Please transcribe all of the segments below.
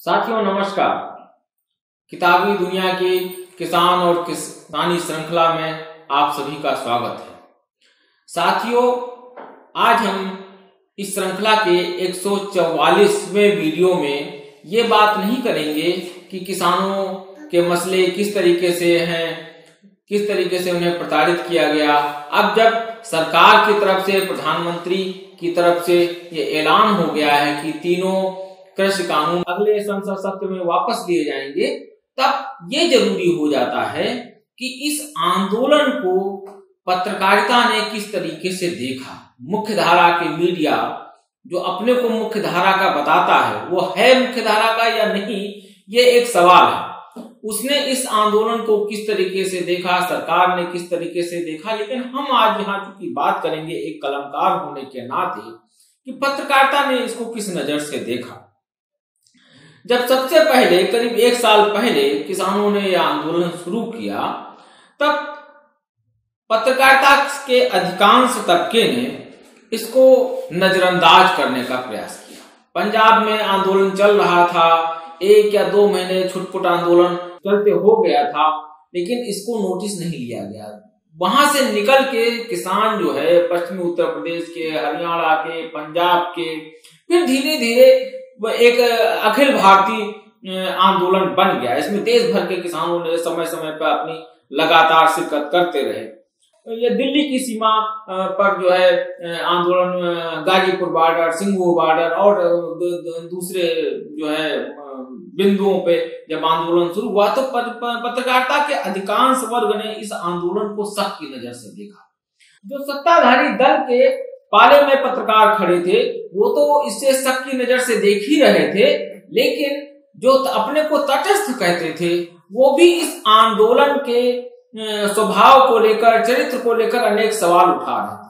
साथियों नमस्कार। किताबी दुनिया की किसान और किसानी श्रृंखला में आप सभी का स्वागत है। साथियों, आज हम इस श्रृंखला के 144वें वीडियो में ये बात नहीं करेंगे कि किसानों के मसले किस तरीके से हैं, किस तरीके से उन्हें प्रताड़ित किया गया। अब जब सरकार की तरफ से, प्रधानमंत्री की तरफ से ये ऐलान हो गया है कि तीनों कृषि कानून अगले संसद सत्र में वापस लिए जाएंगे, तब ये जरूरी हो जाता है कि इस आंदोलन को पत्रकारिता ने किस तरीके से देखा। मुख्य धारा के मीडिया जो अपने को मुख्य धारा का बताता है, वो है मुख्य धारा का या नहीं, ये एक सवाल है। उसने इस आंदोलन को किस तरीके से देखा, सरकार ने किस तरीके से देखा। लेकिन हम आज यहाँ की बात करेंगे एक कलमकार होने के नाते कि पत्रकारिता ने इसको किस नजर से देखा। जब सबसे पहले करीब 1 साल पहले किसानों ने यह आंदोलन शुरू किया, तब पत्रकारिता के अधिकांश तबके ने इसको नजरअंदाज करने का प्रयास किया। पंजाब में आंदोलन चल रहा था, 1 या 2 महीने छुटपुट आंदोलन चलते हो गया था, लेकिन इसको नोटिस नहीं लिया गया। वहां से निकल के किसान जो है पश्चिमी उत्तर प्रदेश के, हरियाणा के, पंजाब के, फिर धीरे धीरे एक अखिल भारतीय आंदोलन बन गया। इसमें देश भर के किसानों ने समय समय पर अपनी लगातार शिरकत करते रहे। ये दिल्ली की सीमा पर जो है आंदोलन, गाजीपुर बॉर्डर, सिंघू बॉर्डर और दूसरे जो है बिंदुओं पे जब आंदोलन शुरू हुआ, तो पत्रकारिता के अधिकांश वर्ग ने इस आंदोलन को शक की नजर से देखा। जो सत्ताधारी दल के पाले में पत्रकार खड़े थे, वो तो इससे शक की नजर से देख ही रहे थे, लेकिन जो अपने को तटस्थ कहते थे, वो भी इस आंदोलन के स्वभाव को लेकर, चरित्र को लेकर अनेक सवाल उठा रहे थे।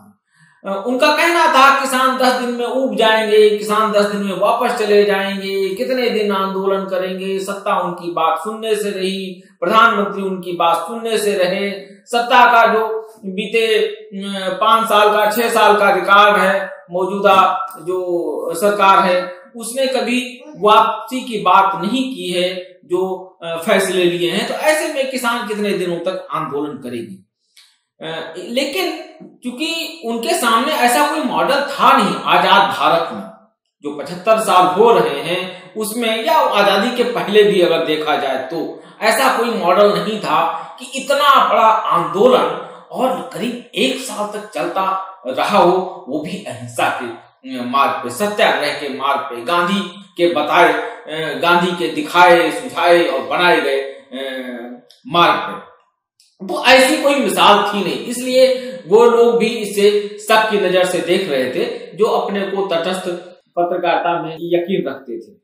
उनका कहना था किसान 10 दिन में ऊब जाएंगे, किसान 10 दिन में वापस चले जाएंगे, कितने दिन आंदोलन करेंगे। सत्ता उनकी बात सुनने से रही, प्रधानमंत्री उनकी बात सुनने से रहे। सत्ता का जो बीते 5 साल का, 6 साल का रिकॉर्ड है, मौजूदा जो सरकार है, उसने कभी वापसी की बात नहीं की है जो फैसले लिए हैं। तो ऐसे में किसान कितने दिनों तक आंदोलन करेगी। लेकिन क्योंकि उनके सामने ऐसा कोई मॉडल था नहीं आजाद भारत में, जो 75 साल हो रहे हैं उसमें, या आजादी के पहले भी अगर देखा जाए तो ऐसा कोई मॉडल नहीं था कि इतना बड़ा आंदोलन और करीब 1 साल तक चलता रहा हो, वो भी अहिंसा के मार्ग पे, सत्याग्रह के मार्ग पे, गांधी के बताए, गांधी के दिखाए, सुझाए और बनाए गए मार्ग पे। वो ऐसी कोई मिसाल थी नहीं, इसलिए वो लोग भी इसे शक की नजर से देख रहे थे जो अपने को तटस्थ पत्रकारिता में यकीन रखते थे।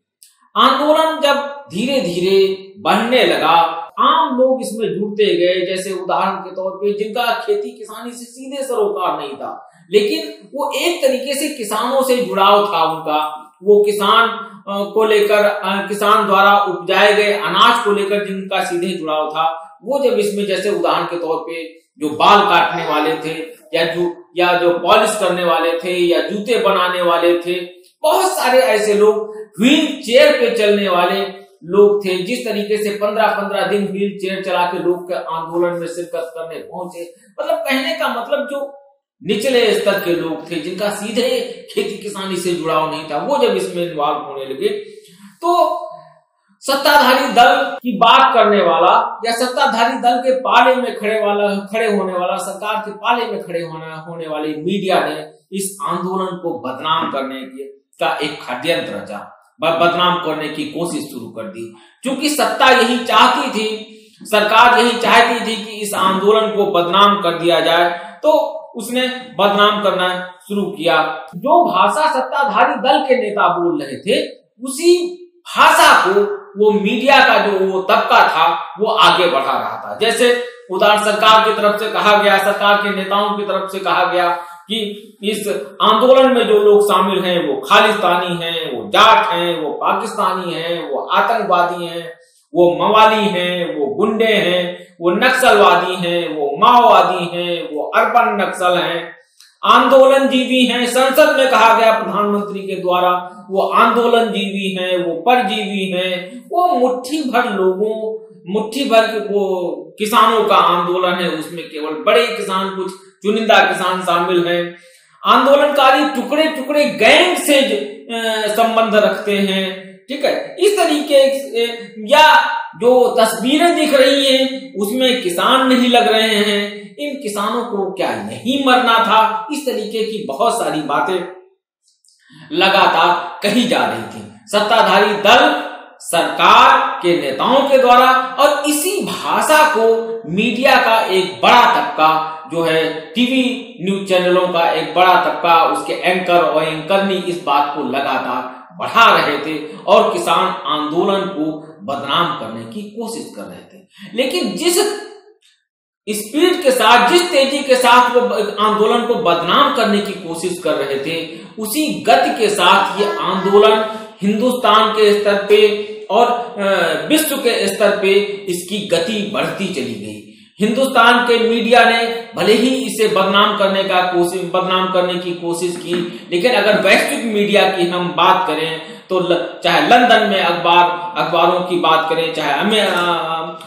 आंदोलन जब धीरे धीरे बढ़ने लगा, आम लोग इसमें जुड़ते गए। जैसे उदाहरण के तौर पे जिनका खेती किसानी से सीधे सरोकार नहीं था, लेकिन वो एक तरीके से किसानों से जुड़ाव था उनका, वो किसान को लेकर, किसान द्वारा उपजाए गए अनाज को लेकर जिनका सीधे जुड़ाव था, वो जब इसमें, जैसे उदाहरण के तौर पे जो बाल काटने वाले थे, या जो पॉलिश करने वाले थे, या जूते बनाने वाले थे, बहुत सारे ऐसे लोग, व्हील चेयर पे चलने वाले लोग थे, जिस तरीके से 15-15 दिन व्हील चेयर चला के लोग आंदोलन में शिरकत करने पहुंचे। मतलब कहने का मतलब जो निचले स्तर के लोग थे, जिनका सीधे खेती किसानी से जुड़ाव नहीं था, वो जब इसमें इन्वॉल्व होने लगे, तो सत्ताधारी दल की बात करने वाला या सत्ताधारी दल के पाले में खड़े होने वाला, सरकार के पाले में खड़े होने वाले मीडिया ने इस आंदोलन को बदनाम करने का एक षड्यंत्र रचा, बदनाम करने की कोशिश शुरू कर दी। क्योंकि सत्ता यही चाहती थी, सरकार यही चाहती थी कि इस आंदोलन को बदनाम कर दिया जाए, तो उसने बदनाम करना शुरू किया। जो भाषा सत्ताधारी दल के नेता बोल रहे थे, उसी भाषा को वो मीडिया का जो वो तबका था वो आगे बढ़ा रहा था। जैसे उदाहरण सरकार की तरफ से कहा गया, सरकार के नेताओं की तरफ से कहा गया कि इस आंदोलन में जो लोग शामिल हैं वो खालिस्तानी हैं, वो जाट हैं, वो पाकिस्तानी हैं, वो आतंकवादी हैं, वो मवाली हैं, वो गुंडे हैं, वो नक्सलवादी हैं, वो माओवादी हैं, वो अर्बन नक्सल हैं। आंदोलनजीवी हैं। संसद में कहा गया प्रधानमंत्री के द्वारा वो आंदोलनजीवी हैं, वो परजीवी हैं, वो मुट्ठी भर वो किसानों का आंदोलन है, उसमें केवल बड़े किसान, कुछ चुनिंदा किसान शामिल हैं। आंदोलनकारी टुकड़े टुकड़े गैंग से संबंध रखते हैं, ठीक है। इस तरीके या जो तस्वीरें दिख रही हैं उसमें किसान नहीं लग रहे हैं, इन किसानों को क्या नहीं मरना था, इस तरीके की बहुत सारी बातें लगातार कही जा रही थी सत्ताधारी दल सरकार के नेताओं के द्वारा। और इसी भाषा को मीडिया का एक बड़ा तबका जो है, टीवी न्यूज चैनलों का एक बड़ा तबका, उसके एंकर और एंकरनी इस बात को लगातार बढ़ा रहे थे और किसान आंदोलन को बदनाम करने की कोशिश कर रहे थे। लेकिन जिस स्पीड के साथ, जिस तेजी के साथ वो आंदोलन को बदनाम करने की कोशिश कर रहे थे, उसी गति के साथ ये आंदोलन हिंदुस्तान के स्तर पे और विश्व के स्तर पे इसकी गति बढ़ती चली गई। हिंदुस्तान के मीडिया ने भले ही इसे बदनाम करने की कोशिश की, लेकिन अगर वैश्विक मीडिया की हम बात करें तो चाहे लंदन में अखबारों की बात करें, चाहे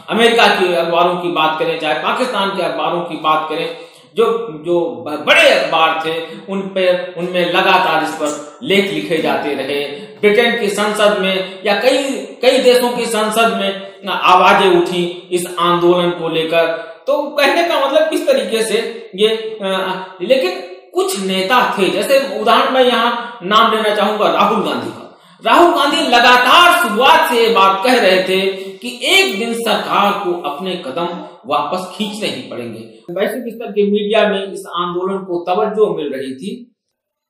अमेरिका की अखबारों की बात करें, चाहे पाकिस्तान के अखबारों की बात करें, जो बड़े अखबार थे उनमें लगातार इस पर लेख लिखे जाते रहे। ब्रिटेन की संसद में या कई देशों की संसद में आवाजें उठी इस आंदोलन को लेकर। तो कहने का मतलब किस तरीके से ये लेकिन कुछ नेता थे, जैसे उदाहरण मैं यहाँ नाम लेना चाहूंगा राहुल गांधी का। राहुल गांधी लगातार शुरुआत से ये बात कह रहे थे कि एक दिन सरकार को अपने कदम वापस खींचने ही पड़ेंगे। वैश्विक स्तर के मीडिया में इस आंदोलन को तवज्जो मिल रही थी।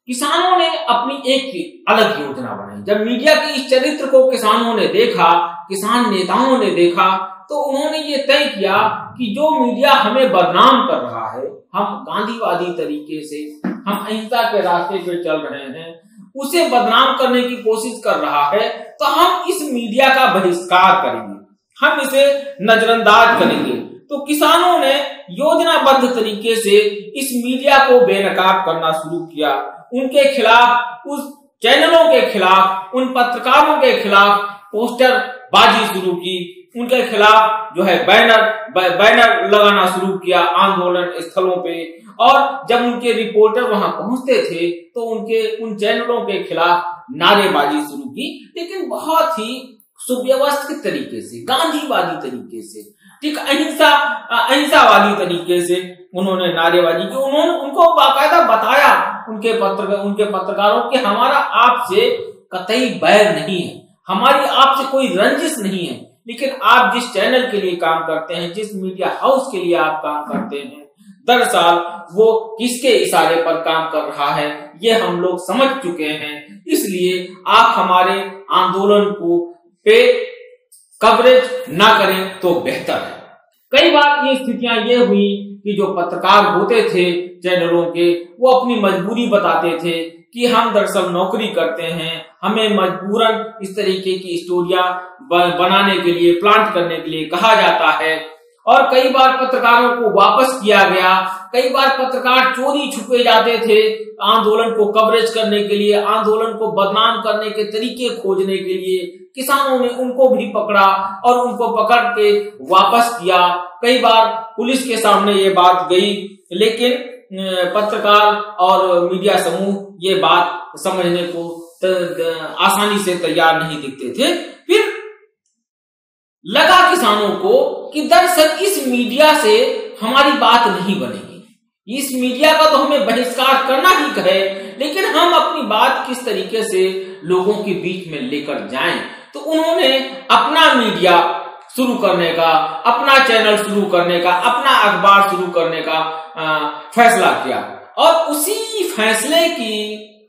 किसानों ने अपनी एक अलग योजना बनाई। जब मीडिया के इस चरित्र को किसानों ने देखा, किसान नेताओं ने देखा, तो उन्होंने ये तय किया कि जो मीडिया हमें बदनाम कर रहा है, हम गांधीवादी तरीके से, हम अहिंसा के रास्ते पे चल रहे हैं, उसे बदनाम करने की कोशिश कर रहा है, तो हम इस मीडिया का बहिष्कार करेंगे, हम इसे नजरअंदाज करेंगे। तो किसानों ने योजनाबद्ध तरीके से इस मीडिया को बेनकाब करना शुरू किया। उनके खिलाफ, उस चैनलों के खिलाफ, उन पत्रकारों के खिलाफ पोस्टर बाजी शुरू की, उनके खिलाफ जो है बैनर लगाना शुरू किया आंदोलन स्थलों पे। और जब उनके रिपोर्टर वहां पहुंचते थे तो उन चैनलों के खिलाफ नारेबाजी शुरू की, लेकिन बहुत ही सुव्यवस्थित तरीके से, गांधीवादी तरीके से, ठीक अहिंसावादी तरीके से उन्होंने नारेबाजी की। उन्होंने उनको बाकायदा बताया उनके पत्रकारों कि हमारा आपसे कतई बैर नहीं है, हमारी आपसे कोई रंजिश नहीं है, लेकिन आप जिस चैनल के लिए काम करते हैं, जिस मीडिया हाउस के लिए आप काम करते हैं, दरअसल वो किसके इशारे पर काम कर रहा है ये हम लोग समझ चुके हैं। इसलिए आप हमारे आंदोलन को पे कवरेज ना करें तो बेहतर है। कई बार ये स्थितियां ये हुई कि जो पत्रकार होते थे चैनलों के, वो अपनी मजबूरी बताते थे कि हम दरअसल नौकरी करते हैं, हमें मजबूरन इस तरीके की स्टोरियां बनाने के लिए, प्लांट करने के लिए कहा जाता है। और कई बार पत्रकारों को वापस किया गया, कई बार पत्रकार चोरी छुपे जाते थे आंदोलन को कवरेज करने के लिए, आंदोलन को बदनाम करने के तरीके खोजने के लिए। किसानों ने उनको भी पकड़ा और उनको पकड़ के वापस किया। कई बार पुलिस के सामने ये बात गई, लेकिन पत्रकार और मीडिया समूह ये बात समझने को आसानी से तैयार नहीं दिखते थे। फिर लगा किसानों को कि दरअसल इस मीडिया से हमारी बात नहीं बनेगी, इस मीडिया का तो हमें बहिष्कार करना ही है, लेकिन हम अपनी बात किस तरीके से लोगों के बीच में लेकर जाएं। तो उन्होंने अपना मीडिया शुरू करने का, अपना चैनल शुरू करने का, अपना अखबार शुरू करने का फैसला किया। और उसी फैसले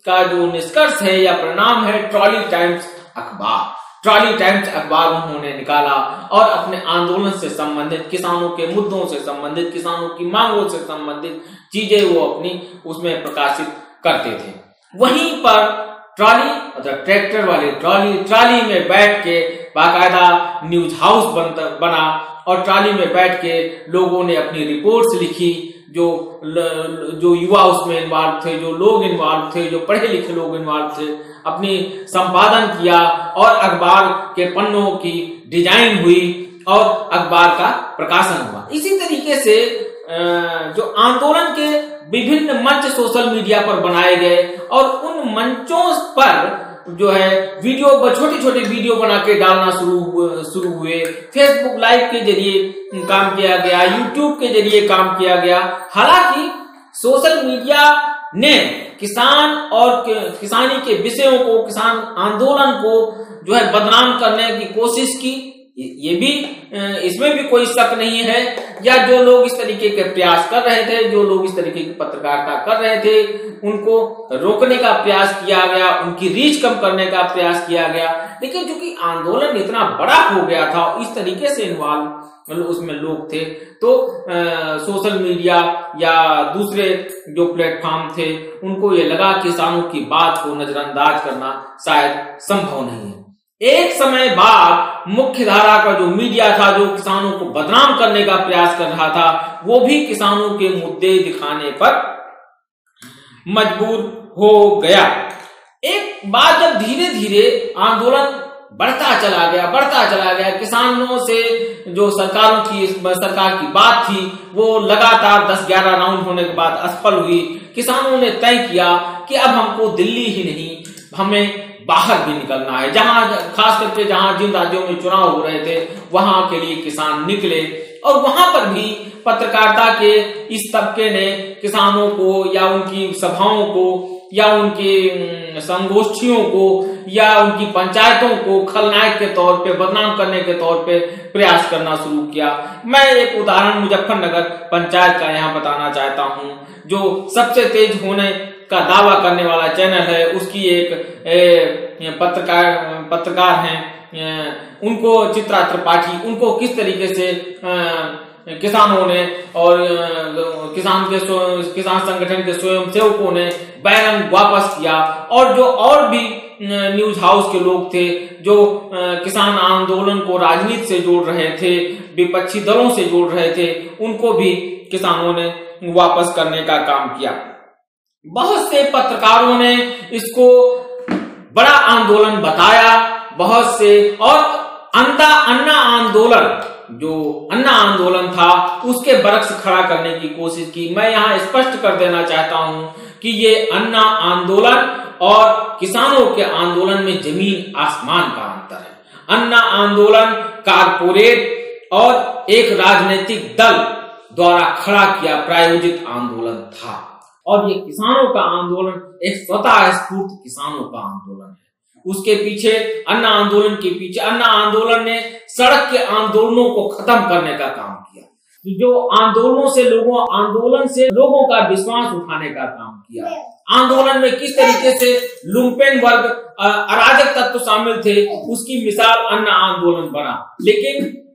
का जो निष्कर्ष है या परिणाम है ट्रॉली टाइम्स अखबार। ट्रॉली टाइम्स अखबार उन्होंने निकाला और अपने आंदोलन से संबंधित, किसानों के मुद्दों से संबंधित, किसानों की मांगों से संबंधित चीजें वो अपनी उसमें प्रकाशित करते थे। वहीं पर ट्रॉली, मतलब ट्रैक्टर वाली ट्रॉली में बैठ के बाकायदा न्यूज हाउस बना और ट्रॉली में बैठ के लोगों ने अपनी रिपोर्ट्स लिखी, जो युवा उसमें इन्वॉल्व थे, जो लोग इन्वॉल्व थे, जो पढ़े लिखे लोग इन्वॉल्व थे, अपनी संपादन किया और अखबार के पन्नों की डिजाइन हुई और अखबार का प्रकाशन हुआ। इसी तरीके से जो आंदोलन के विभिन्न मंच सोशल मीडिया पर बनाए गए और उन मंचों पर जो है छोटे छोटे वीडियो बना के डालना शुरू हुए। फेसबुक लाइव के जरिए काम किया गया, यूट्यूब के जरिए काम किया गया। हालांकि सोशल मीडिया ने किसान और किसानी के विषयों को, किसान आंदोलन को जो है बदनाम करने की कोशिश की, ये भी इसमें भी कोई शक नहीं है। या जो लोग इस तरीके के प्रयास कर रहे थे, जो लोग इस तरीके की पत्रकारिता कर रहे थे, उनको रोकने का प्रयास किया गया, उनकी रीच कम करने का प्रयास किया गया। लेकिन चूंकि आंदोलन इतना बड़ा हो गया था, इस तरीके से इन्वॉल्व मतलब उसमें लोग थे, तो सोशल मीडिया या दूसरे जो प्लेटफॉर्म थे उनको ये लगा किसानों की बात को नजरअंदाज करना शायद संभव नहीं है। एक समय बाद मुख्य धारा का जो मीडिया था, जो किसानों को बदनाम करने का प्रयास कर रहा था, वो भी किसानों के मुद्दे दिखाने पर मजबूर हो गया। एक बात जब धीरे धीरे आंदोलन बढ़ता चला गया, किसानों से जो सरकार की बात थी वो लगातार 10-11 राउंड होने के बाद असफल हुई। किसानों ने तय किया कि अब हमको दिल्ली ही नहीं, हमें बाहर भी निकलना है। खास करके जिन राज्यों में चुनाव हो रहे थे वहां के लिए किसान निकले और वहां पर भी पत्रकारिता के इस तबके ने किसानों को या उनकी सभाओं को या उनकी संगोष्ठियों को या उनकी पंचायतों को खलनायक के तौर पे, बदनाम करने के तौर पे प्रयास करना शुरू किया। मैं एक उदाहरण मुजफ्फरनगर पंचायत का यहाँ बताना चाहता हूँ, जो सबसे तेज होने का दावा करने वाला चैनल है। उसकी एक पत्रकार हैं, उनको चित्रा त्रिपाठी, उनको किस तरीके से किसानों ने और किसान संगठन के स्वयंसेवकों ने बैनर वापस किया और जो और भी न्यूज हाउस के लोग थे जो किसान आंदोलन को राजनीति से जोड़ रहे थे, विपक्षी दलों से जोड़ रहे थे, उनको भी किसानों ने वापस करने का काम किया। बहुत से पत्रकारों ने इसको बड़ा आंदोलन बताया, बहुत से, और अन्ना आंदोलन, जो अन्ना आंदोलन था, उसके बरक्स खड़ा करने की कोशिश की। मैं यहाँ स्पष्ट कर देना चाहता हूं कि ये अन्ना आंदोलन और किसानों के आंदोलन में जमीन आसमान का अंतर है। अन्ना आंदोलन कारपोरेट और एक राजनीतिक दल द्वारा खड़ा किया प्रायोजित आंदोलन था और ये किसानों का आंदोलन एक स्वतः स्फूर्त किसानों का आंदोलन है। उसके पीछे अन्ना आंदोलन के पीछे अन्ना आंदोलन ने सड़क के आंदोलनों को खत्म करने का काम किया, जो आंदोलन से लोगों का विश्वास उठाने का काम किया। आंदोलन में किस तरीके से लुम्पेन वर्ग, अराजक तत्व शामिल थे, उसकी मिसाल अन्ना आंदोलन बना। लेकिन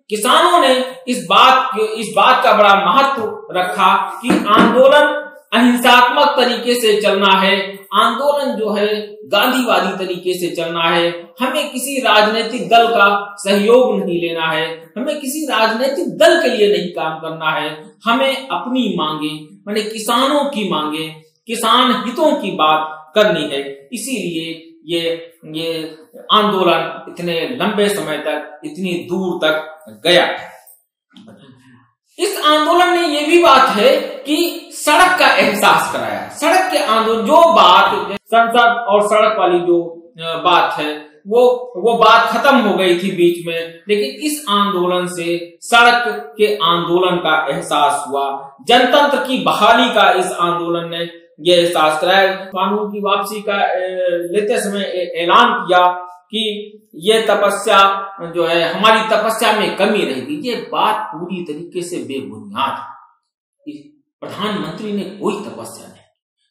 किसानों ने इस बात का बड़ा महत्व रखा कि आंदोलन अहिंसात्मक तरीके से चलना है, आंदोलन जो है गांधीवादी तरीके से चलना है, हमें किसी राजनीतिक दल का सहयोग नहीं लेना है, हमें किसी राजनीतिक दल के लिए नहीं काम करना है, हमें अपनी मांगे, माने किसानों की मांगे, किसान हितों की बात करनी है। इसीलिए ये आंदोलन इतने लंबे समय तक, इतनी दूर तक गया। इस आंदोलन ने ये भी बात है कि सड़क का एहसास कराया। सड़क के आंदोलन, जो बात संसद और सड़क वाली जो बात है वो बात खत्म हो गई थी बीच में, लेकिन इस आंदोलन से सड़क के आंदोलन का एहसास हुआ। जनतंत्र की बहाली का इस आंदोलन ने ये एहसास कराया। कानून की वापसी का लेते समय ऐलान किया कि ये तपस्या जो है, हमारी तपस्या में कमी रहेगी। ये बात पूरी तरीके से बेबुनियाद है। प्रधानमंत्री ने कोई तपस्या नहीं,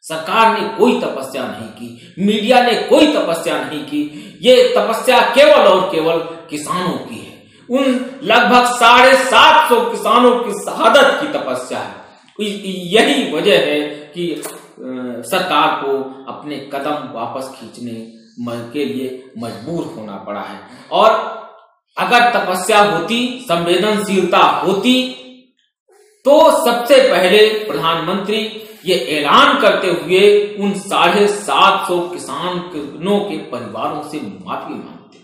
सरकार ने कोई तपस्या नहीं की, मीडिया ने कोई तपस्या नहीं की। ये तपस्या केवल और केवल किसानों की है। उन लगभग 750 किसानों की शहादत की तपस्या है। यही वजह है कि सरकार को अपने कदम वापस खींचने के लिए मजबूर होना पड़ा है। और अगर तपस्या होती, संवेदनशीलता होती, तो सबसे पहले प्रधानमंत्री ये ऐलान करते हुए उन 750 किसानों के परिवारों से माफी मांगते।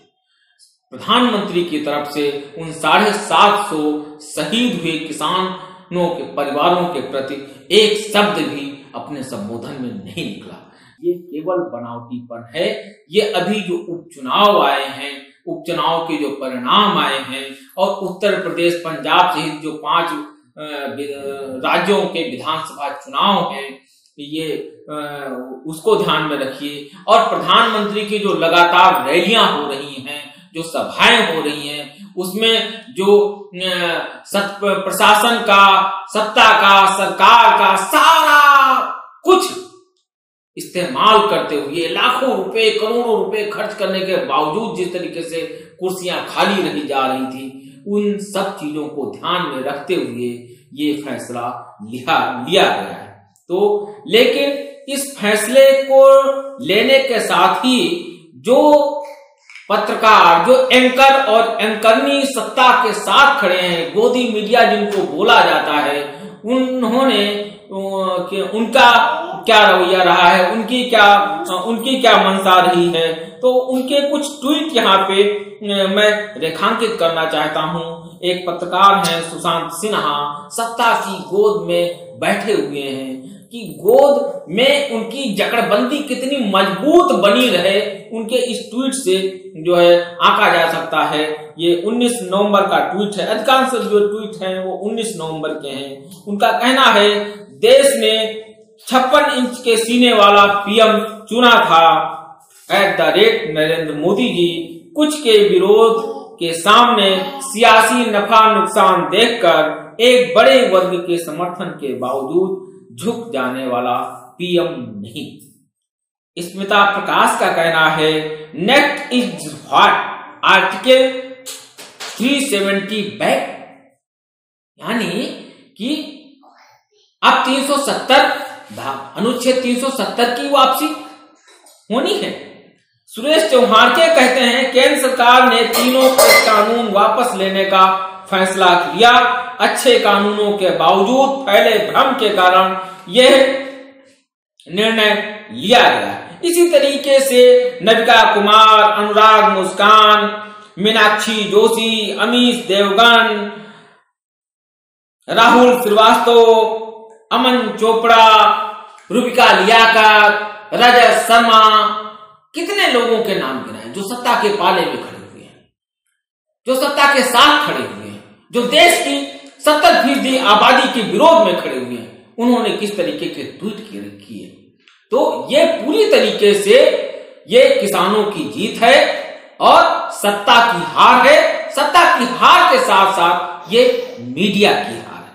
प्रधानमंत्री की तरफ से उन 750 शहीद हुए किसानों के परिवारों के प्रति एक शब्द भी अपने संबोधन में नहीं निकला। ये केवल बनावटीपन है। ये अभी जो उपचुनाव आए हैं, उपचुनाव के जो परिणाम आए हैं और उत्तर प्रदेश, पंजाब सहित जो 5 राज्यों के विधानसभा चुनाव हैं, ये उसको ध्यान में रखिए। और प्रधानमंत्री की जो लगातार रैलियां हो रही हैं, जो सभाएं हो रही हैं, उसमें जो प्रशासन का, सत्ता का, सरकार का सारा कुछ इस्तेमाल करते हुए लाखों रुपए, करोड़ों रुपए खर्च करने के बावजूद जिस तरीके से कुर्सियां खाली रही जा रही थी, उन सब चीजों को ध्यान में रखते हुए ये फैसला लिया गया है। तो लेकिन इस फैसले को लेने के साथ ही जो पत्रकार, जो एंकर और एंकरनी सत्ता के साथ खड़े हैं, गोदी मीडिया जिनको बोला जाता है, उन्होंने उनका क्या रवैया रहा है, उनकी क्या मंशा रही है, तो उनके कुछ ट्वीट यहाँ पे मैं रेखांकित करना चाहता हूँ। एक पत्रकार हैं सुशांत सिन्हा, सत्ता की गोद में बैठे हुए हैं कि गोद में उनकी जकड़बंदी कितनी मजबूत बनी रहे, उनके इस ट्वीट से जो है आंका जा सकता है। ये 19 नवंबर का ट्वीट है। अधिकांश जो ट्वीट हैं वो 19 नवंबर के हैं। उनका कहना है, देश ने 56 इंच के सीने वाला पीएम चुना था @नरेंद्र मोदी जी। कुछ के विरोध के सामने सियासी नफा नुकसान देखकर एक बड़े वर्ग के समर्थन के बावजूद झुक जाने वाला पीएम नहीं। स्मिता प्रकाश का कहना है, next is what article 370 back, यानी कि अब 370 अनुच्छेद 370 की वापसी होनी है। सुरेश चौहाड़के कहते हैं, केंद्र सरकार ने तीनों कानून वापस लेने का फैसला किया। अच्छे कानूनों के बावजूद फैले भ्रम के कारण यह निर्णय लिया गया। इसी तरीके से नविका कुमार, अनुराग मुस्कान, मीनाक्षी जोशी, अमीश देवगन, राहुल श्रीवास्तव, अमन चोपड़ा, रूबिका लियाकत, रजत शर्मा, कितने लोगों के नाम गिनाए जो सत्ता के पाले में खड़े हुए हैं, जो सत्ता के साथ खड़े हुए हैं, जो देश की 70% आबादी के विरोध में खड़े हुए हैं। उन्होंने किस तरीके के ट्वीट किए। तो ये पूरी तरीके से ये किसानों की जीत है और सत्ता की हार है। सत्ता की हार के साथ साथ ये मीडिया की हार है।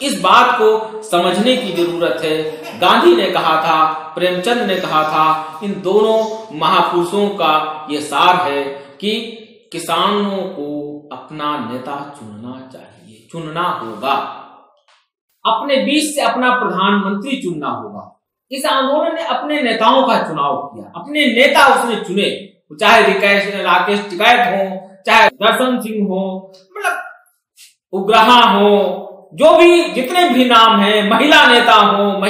इस बात को समझने की जरूरत है। गांधी ने कहा था, प्रेमचंद ने कहा था, इन दोनों महापुरुषों का ये सार है कि किसानों को अपना नेता चुनना चाहिए, चुनना होगा, अपने बीच से अपना प्रधानमंत्री चुनना होगा। इस आंदोलन ने अपने नेताओं का चुनाव किया, अपने नेता उसने चुने, चाहे राकेश टिकैत हो, चाहे दर्शन सिंह हो, मतलब उग्रहा हो, जो भी जितने भी नाम हैं, महिला नेताओं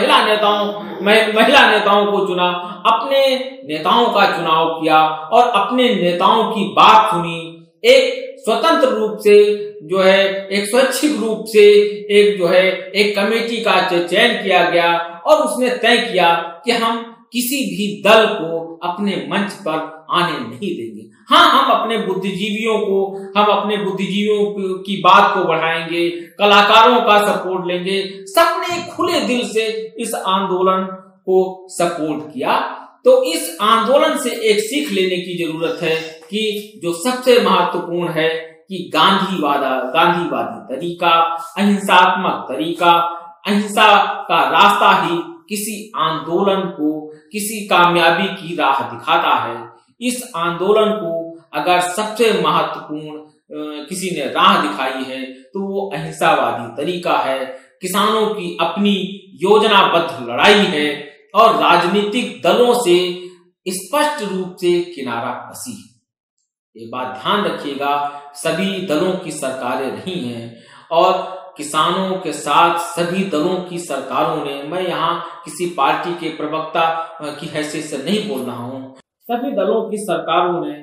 को चुना, अपने नेताओं का चुनाव किया और अपने नेताओं की बात सुनी। एक स्वतंत्र रूप से जो है, एक स्वैच्छिक रूप से एक कमेटी का चयन किया गया और उसने तय किया कि हम किसी भी दल को अपने मंच पर आने नहीं देंगे। हाँ, हम अपने बुद्धिजीवियों की बात को बढ़ाएंगे, कलाकारों का सपोर्ट लेंगे। सबने खुले दिल से इस आंदोलन को सपोर्ट किया। तो इस आंदोलन से एक सीख लेने की जरूरत है कि जो सबसे महत्वपूर्ण है कि गांधीवादी तरीका, अहिंसात्मक तरीका, अहिंसा का रास्ता ही किसी आंदोलन को किसी कामयाबी की राह दिखाता है। इस आंदोलन को अगर सबसे महत्वपूर्ण किसी ने राह दिखाई है तो वो अहिंसावादी तरीका है। किसानों की अपनी योजनाबद्ध लड़ाई है और राजनीतिक दलों से स्पष्ट रूप से किनारा कसी है। ये बात ध्यान रखिएगा, सभी दलों की सरकारें रही हैं और किसानों के साथ सभी दलों की सरकारों ने, मैं यहाँ किसी पार्टी के प्रवक्ता की हैसियत से नहीं बोल रहा हूँ, सभी दलों की सरकारों ने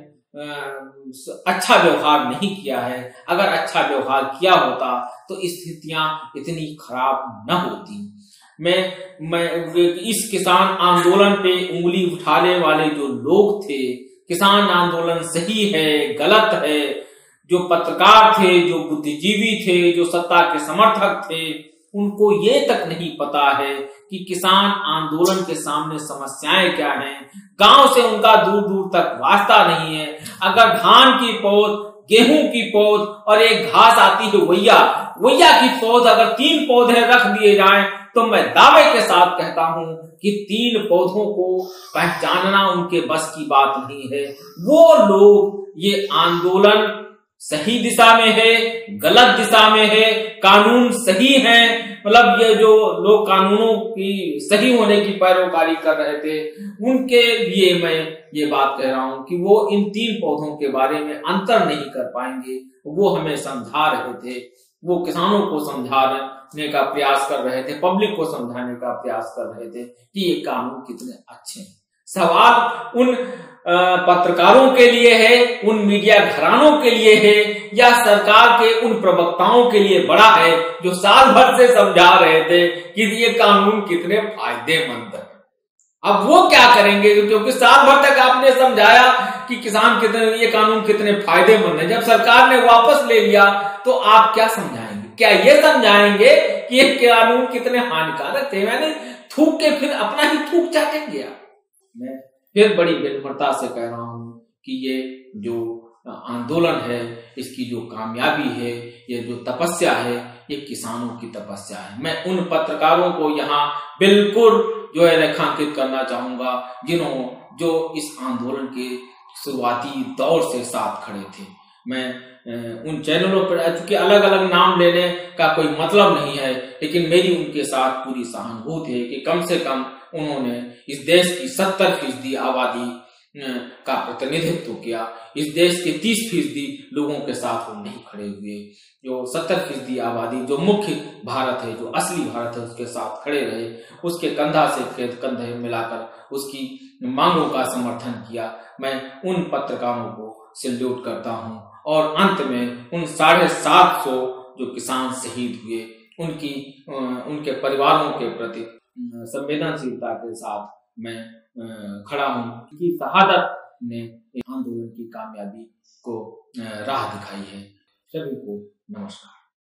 अच्छा व्यवहार नहीं किया है। अगर अच्छा व्यवहार किया होता तो स्थितियां इतनी खराब न होती। मैं इस किसान आंदोलन पे उंगली उठाने वाले जो लोग थे, किसान आंदोलन सही है गलत है, जो पत्रकार थे, जो बुद्धिजीवी थे, जो सत्ता के समर्थक थे, उनको ये तक नहीं पता है कि किसान आंदोलन के सामने समस्याएं क्या हैं। गांव से उनका दूर दूर तक वास्ता नहीं है। अगर धान की पौध, गेहूं की पौध और एक घास आती है वैया की पौध, अगर 3 पौधे रख दिए जाएं तो मैं दावे के साथ कहता हूं कि 3 पौधों को पहचानना उनके बस की बात नहीं है। वो लोग ये आंदोलन सही दिशा में है, गलत दिशा में है, कानून सही है, मतलब ये जो लोग कानूनों की सही होने की पैरोकारी कर रहे थे, उनके लिए मैं ये बात कह रहा हूं कि वो इन 3 पौधों के बारे में अंतर नहीं कर पाएंगे। वो हमें समझा रहे थे, वो किसानों को समझाने का प्रयास कर रहे थे, पब्लिक को समझाने का प्रयास कर रहे थे कि ये कानून कितने अच्छे हैं। सवाल उन पत्रकारों के लिए है, उन मीडिया घरानों के लिए है, या सरकार के उन प्रवक्ताओं के लिए बड़ा है जो साल भर से समझा रहे थे कि ये कानून कितने फायदेमंद है। अब वो क्या करेंगे, क्योंकि साल भर तक आपने समझाया कि किसान कितने, ये कानून कितने फायदेमंद है, जब सरकार ने वापस ले लिया तो आप क्या समझाएंगे? क्या ये समझाएंगे कि ये कानून कितने हानिकारक थे? मैंने थूक के फिर अपना ही थूक चाटेंगे। मैं फिर बड़ी विनम्रता से कह रहा हूं कि ये जो आंदोलन है, इसकी जो कामयाबी है, ये जो तपस्या है, ये किसानों की तपस्या है। मैं उन पत्रकारों को यहाँ बिल्कुल जो है रेखांकित करना चाहूंगा जो इस आंदोलन के शुरुआती दौर से साथ खड़े थे। मैं उन चैनलों पर, चूंकि अलग अलग नाम लेने का कोई मतलब नहीं है, लेकिन मेरी उनके साथ पूरी सहानुभूति है कि कम से कम उन्होंने इस देश की 70% आबादी का प्रतिनिधित्व किया। इस देश के 30% लोगों के साथ वो नहीं खड़े हुए। जो 70% आबादी, जो मुख्य भारत है, जो असली भारत है, उसके साथ खड़े रहे, उसके कंधा से कंधे मिलाकर उसकी मांगों का समर्थन किया। मैं उन पत्रकारों को सैल्यूट करता हूं और अंत में उन 750 जो किसान शहीद हुए, उनके परिवारों के प्रति संवेदनशीलता के साथ मैं खड़ा हूं कि शहादत ने आंदोलन की कामयाबी को राह दिखाई है। सभी को नमस्कार।